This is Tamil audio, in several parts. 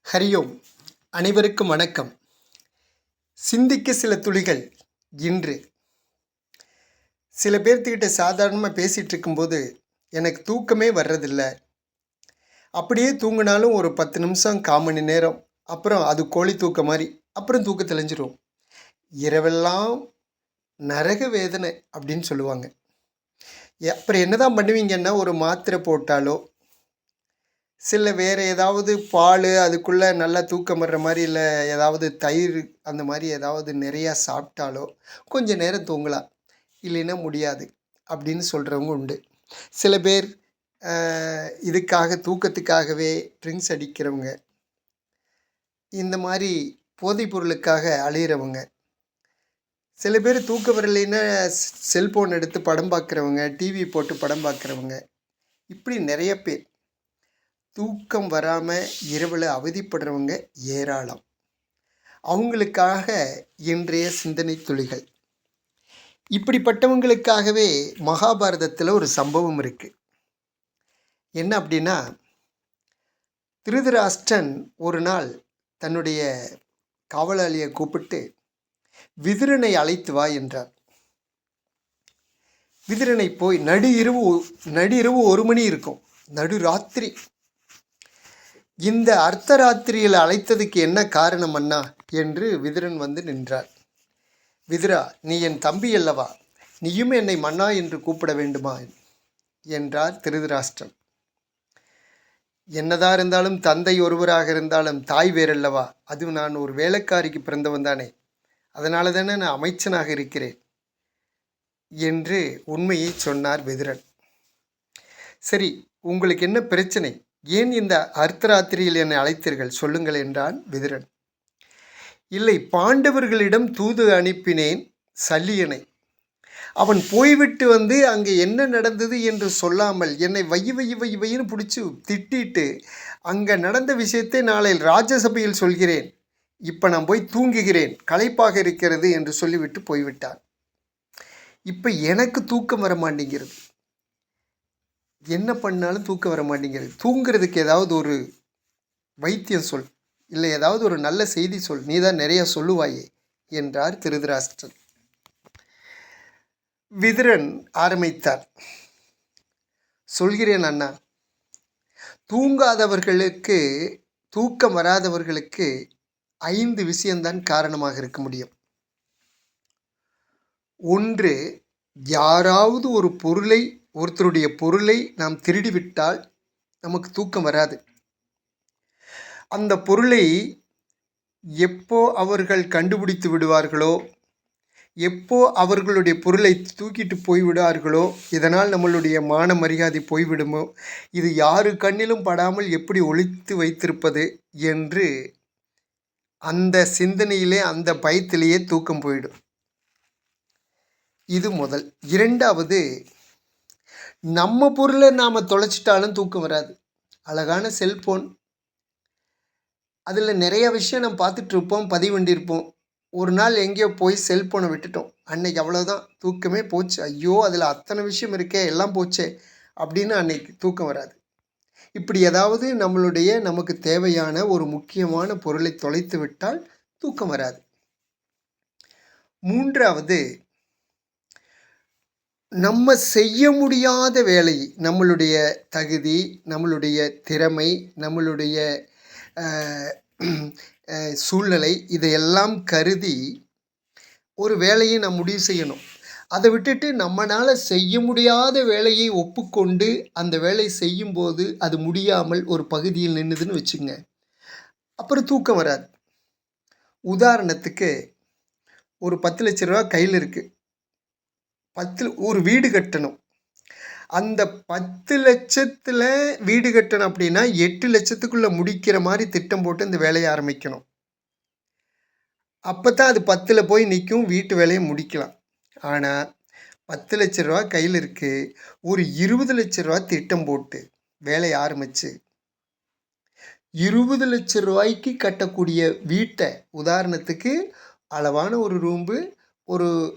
ஹரியோம். அனைவருக்கும் வணக்கம். சிந்திக்க சில துளிகள். இன்று சில பேர்த்துக்கிட்ட சாதாரணமாக பேசிகிட்டு இருக்கும்போது எனக்கு தூக்கமே வர்றதில்ல. அப்படியே தூங்கினாலும் ஒரு 10 நிமிஷம் 1/4 மணி நேரம், அப்புறம் அது கோழி தூக்கம் மாதிரி, அப்புறம் தூக்கம் தெளிஞ்சிரும். இரவெல்லாம் நரக வேதனை அப்படின்னு சொல்லுவாங்க. அப்புறம் என்னதான் பண்ணுவீங்கன்னா, ஒரு மாத்திரை போட்டாலோ சில வேறு ஏதாவது பால் அதுக்குள்ளே நல்லா தூக்கம் வர்ற மாதிரி, இல்லை ஏதாவது தயிர் அந்த மாதிரி ஏதாவது நிறையா சாப்பிட்டாலோ கொஞ்சம் நேரம் தூங்கலாம், இல்லைன்னா முடியாது அப்படின்னு சொல்கிறவங்க உண்டு. சில பேர் இதுக்காக தூக்கத்துக்காகவே ட்ரிங்க்ஸ் அடிக்கிறவங்க, இந்த மாதிரி போதைப் பொருளுக்காக அலையிறவங்க, சில பேர் தூக்கம் வரலைன்னா செல்ஃபோன் எடுத்து படம் பார்க்குறவங்க, டிவி போட்டு படம் பார்க்குறவங்க, இப்படி நிறைய பேர் தூக்கம் வராமல் இரவில் அவதிப்படுறவங்க ஏராளம். அவங்களுக்காக இன்றைய சிந்தனை துளிகள். இப்படிப்பட்டவங்களுக்காகவே மகாபாரதத்தில் ஒரு சம்பவம் இருக்குது. என்ன அப்படின்னா, திருதராஷ்டிரன் ஒரு நாள் தன்னுடைய காவலாளியை கூப்பிட்டு விதுரனை அழைத்து வா என்றார். விதுரனை போய் நடு இரவு 1 மணி இருக்கும், நடுராத்திரி. இந்த அர்த்தராத்திரியில் அழைத்ததுக்கு என்ன காரணம் அண்ணா என்று விதுரன் வந்து நின்றார். விதுரா, நீ என் தம்பி அல்லவா, நீயும் என்னை மன்னா என்று கூப்பிட வேண்டுமா என்றார் திருதராஷ்டிரன். என்னதான் இருந்தாலும் தந்தை ஒருவராக இருந்தாலும் தாய் வேறல்லவா, அது நான் ஒரு வேலைக்காரிக்கு பிறந்தவன் தானே, அதனால தானே நான் அமைச்சனாக இருக்கிறேன் என்று உண்மையை சொன்னார் விதுரன். சரி, உங்களுக்கு என்ன பிரச்சனை, ஏன் இந்த அர்த்தராத்திரியில் என்னை அழைத்தீர்கள், சொல்லுங்கள் என்றான் விதுரன். இல்லை, பாண்டவர்களிடம் தூது அனுப்பினேன் சல்லியனை. அவன் போய்விட்டு வந்து அங்கே என்ன நடந்தது என்று சொல்லாமல் என்னை வையின்னு பிடிச்சி திட்டிட்டு, அங்கே நடந்த விஷயத்தை நாளை ராஜ்யசபையில் சொல்கிறேன், இப்போ நான் போய் தூங்குகிறேன், களைப்பாக இருக்கிறது என்று சொல்லிவிட்டு போய்விட்டான். இப்போ எனக்கு தூக்கம் வர மாட்டேங்கிறது, என்ன பண்ணாலும் தூக்கம் வர மாட்டேங்கிறது, தூங்கிறதுக்கு ஏதாவது ஒரு வைத்தியம் சொல், இல்லை ஏதாவது ஒரு நல்ல செய்தி சொல், நீ தான் நிறைய சொல்லுவாயே என்றார் திருதராஷ்டிரன். விதுரன் ஆரம்பித்தார். சொல்கிறேன் அண்ணா, தூங்காதவர்களுக்கு, தூக்கம் வராதவர்களுக்கு 5 விஷயம்தான் காரணமாக இருக்க முடியும். ஒன்று, யாராவது ஒருத்தருடைய பொருளை நாம் திருடிவிட்டால் நமக்கு தூக்கம் வராது. அந்த பொருளை எப்போ அவர்கள் கண்டுபிடித்து விடுவார்களோ, எப்போ அவர்களுடைய பொருளை தூக்கிட்டு போய்விடுவார்களோ, இதனால் நம்மளுடைய மான மரியாதை போய்விடுமோ, இது யாரு கண்ணிலும் படாமல் எப்படி ஒளித்து வைத்திருப்பது என்று அந்த சிந்தனையிலே, அந்த பயத்திலேயே தூக்கம் போயிடும். இது முதல். இரண்டாவது, நம்ம பொருளை நாம் தொலைச்சிட்டாலும் தூக்கம் வராது. அழகான செல்ஃபோன், அதில் நிறைய விஷயம் நம்ம பார்த்துட்ருப்போம், பதிவண்டிருப்போம். ஒரு நாள் எங்கேயோ போய் செல்ஃபோனை விட்டுட்டோம், அன்னைக்கு அவ்வளோதான், தூக்கமே போச்சு. ஐயோ, அதில் அத்தனை விஷயம் இருக்கே, எல்லாம் போச்சே அப்படின்னு அன்னைக்கு தூக்கம் வராது. இப்படி ஏதாவது நமக்கு தேவையான ஒரு முக்கியமான பொருளை தொலைத்து விட்டால் தூக்கம் வராது. மூன்றாவது, நம்ம செய்ய முடியாத வேலை, நம்மளுடைய தகுதி, நம்மளுடைய திறமை, நம்மளுடைய சூழ்நிலை, இதையெல்லாம் கருதி ஒரு வேலையை நாம் முடிவு செய்யணும். அதை விட்டுட்டு நம்மளால் செய்ய முடியாத வேலையை ஒப்புக்கொண்டு அந்த வேலை செய்யும்போது அது முடியாமல் ஒரு பகுதியில் நின்றுதுன்னு வச்சுங்க, அப்புறம் தூக்கம் வராது. உதாரணத்துக்கு, ஒரு 10 லட்ச ரூபா கையில் இருக்குது, ஒரு வீடு கட்டணும். அந்த 10 லட்சத்தில் வீடு கட்டணும் அப்படின்னா 8 லட்சத்துக்குள்ளே முடிக்கிற மாதிரி திட்டம் போட்டு இந்த வேலையை ஆரம்பிக்கணும். அப்போ தான் அது 10ல் போய் நிற்கும், வீட்டு வேலையை முடிக்கலாம். ஆனால் 10 லட்ச ரூபா கையில் இருக்குது, ஒரு 20 லட்ச ரூபா திட்டம் போட்டு வேலையை ஆரம்பித்து 20 லட்ச ரூபாய்க்கு கட்டக்கூடிய வீட்டை, உதாரணத்துக்கு அளவான ஒரு ரூம்பு,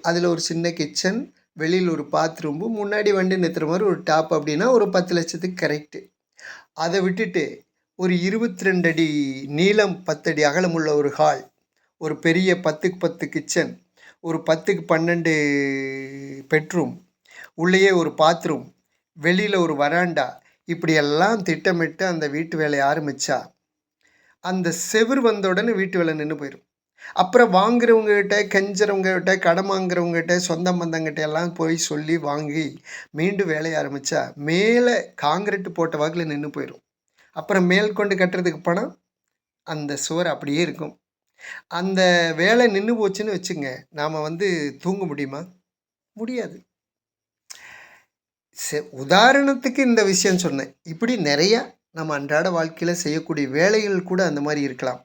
அதில் ஒரு சின்ன கிச்சன், வெளியில் ஒரு பாத்ரூம்பு, முன்னாடி வண்டி நிறுத்துற மாதிரி ஒரு டாப் அப்படின்னா ஒரு 10 லட்சத்துக்கு கரெக்டு. அதை விட்டுட்டு ஒரு 22 அடி நீளம் 10 அடி அகலமுள்ள ஒரு ஹால், ஒரு பெரிய 10க்கு 10 கிச்சன், ஒரு 10க்கு 12 பெட்ரூம், உள்ளேயே ஒரு பாத்ரூம், வெளியில் ஒரு வராண்டா, இப்படியெல்லாம் திட்டமிட்டு அந்த வீட்டு வேலையை ஆரம்பித்தா அந்த செவுரு வந்த உடனே வீட்டு வேலை நின்று போயிடும். அப்புறம் வாங்குறவங்ககிட்ட, கெஞ்சுறவங்ககிட்ட, கடன் வாங்குறவங்ககிட்ட, சொந்த பந்தங்கிட்ட எல்லாம் போய் சொல்லி வாங்கி மீண்டும் வேலையை ஆரம்பித்தா மேலே காங்கிரீட் போட்ட வாக்கில் நின்று போயிடும். அப்புறம் மேல் கொண்டு கட்டுறதுக்கு பணம் அந்த சுவர் அப்படியே இருக்கும். அந்த வேலை நின்று போச்சுன்னு வச்சுங்க, நாம் தூங்க முடியுமா? முடியாது. உதாரணத்துக்கு இந்த விஷயம் சொன்னேன். இப்படி நிறையா நம்ம அன்றாட வாழ்க்கையில் செய்யக்கூடிய வேலைகள் கூட அந்த மாதிரி இருக்கலாம்.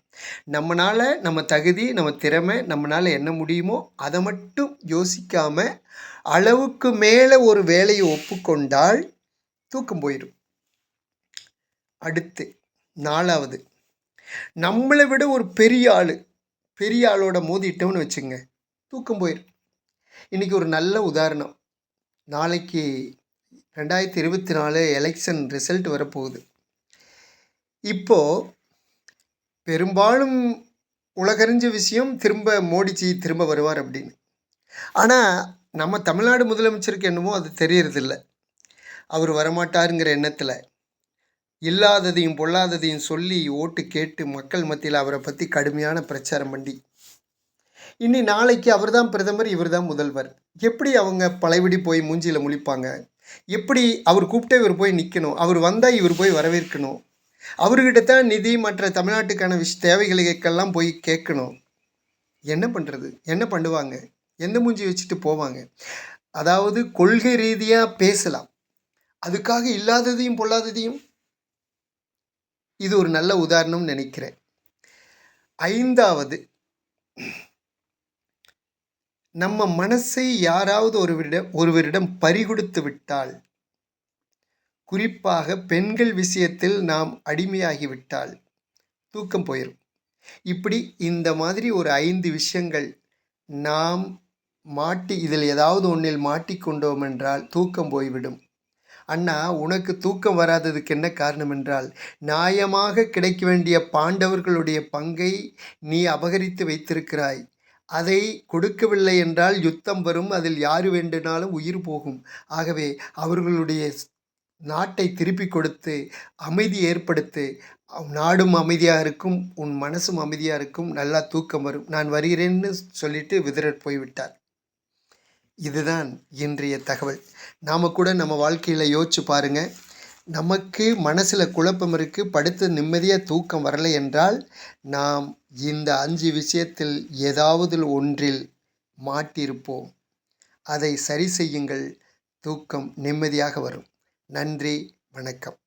நம்மளால் நம்ம தகுதி, நம்ம திறமை, நம்மளால் என்ன முடியுமோ அதை மட்டும் யோசிக்காமல் அளவுக்கு மேலே ஒரு வேலையை ஒப்புக்கொண்டால் தூக்கம் போயிடும். அடுத்து 4வது, நம்மளை விட ஒரு பெரிய ஆளோட மோதிட்டோம்னு வச்சுங்க, தூக்கம் போயிடும். இன்றைக்கி ஒரு நல்ல உதாரணம். நாளைக்கு 2024 எலெக்ஷன் ரிசல்ட் வரப்போகுது. இப்போது பெரும்பாலும் உலகறிஞ்ச விஷயம் மோடிஜி திரும்ப வருவார் அப்படின்னு. ஆனால் நம்ம தமிழ்நாடு முதலமைச்சருக்கு என்னமோ அது தெரியறதில்ல. அவர் வரமாட்டாருங்கிற எண்ணத்தில் இல்லாததையும் பொல்லாததையும் சொல்லி ஓட்டு கேட்டு மக்கள் மத்தியில் அவரை பற்றி கடுமையான பிரச்சாரம் பண்ணி நாளைக்கு அவர் தான் பிரதமர், இவர் தான் முதல்வர். எப்படி அவங்க பழையபடி போய் மூஞ்சியில் முழிப்பாங்க? எப்படி அவர் கூப்பிட்டே இவர் போய் நிற்கணும், அவர் வந்தால் இவர் போய் வரவேற்கணும், அவர்கிட்ட தான் நிதி மற்ற தமிழ்நாட்டுக்கான தேவைகளுக்கெல்லாம் போய் கேட்கணும். என்ன பண்ணுறது? என்ன பண்ணுவாங்க? எந்த மூஞ்சி வச்சுட்டு போவாங்க? அதாவது கொள்கை ரீதியாக பேசலாம், அதுக்காக இல்லாததையும் பொல்லாததையும். இது ஒரு நல்ல உதாரணம் நினைக்கிறேன். 5வது, நம்ம மனசை யாராவது ஒருவரிடம் பறிகொடுத்து விட்டால், குறிப்பாக பெண்கள் விஷயத்தில் நாம் அடிமையாகிவிட்டால் தூக்கம் போயிடும். இப்படி இந்த மாதிரி ஒரு 5 விஷயங்கள் நாம் இதில் ஏதாவது ஒன்றில் மாட்டிக்கொண்டோம் என்றால் தூக்கம் போய்விடும். அண்ணா, உனக்கு தூக்கம் வராததுக்கு என்ன காரணம் என்றால், நியாயமாக கிடைக்க வேண்டிய பாண்டவர்களுடைய பங்கை நீ அபகரித்து வைத்திருக்கிறாய். அதை கொடுக்கவில்லை என்றால் யுத்தம் வரும், அதில் யார் வேண்டுனாலும் உயிர் போகும். ஆகவே அவர்களுடைய நாட்டை திருப்பி கொடுத்து அமைதி ஏற்படுத்து. நாடும் அமைதியாக இருக்கும், உன் மனசும் அமைதியாக இருக்கும், நல்லா தூக்கம் வரும், நான் வருகிறேன்னு சொல்லிட்டு விதிரர் போய்விட்டார். இதுதான் இன்றைய தகவல். நாம் கூட நம்ம வாழ்க்கையில் யோசிச்சு பாருங்கள். நமக்கு மனசில் குழப்பம் இருக்குது, படுத்து நிம்மதியாக தூக்கம் வரலை என்றால் நாம் இந்த 5 விஷயத்தில் ஏதாவது ஒன்றில் மாட்டியிருப்போம். அதை சரி செய்யுங்கள், தூக்கம் நிம்மதியாக வரும். நன்றி, வணக்கம்.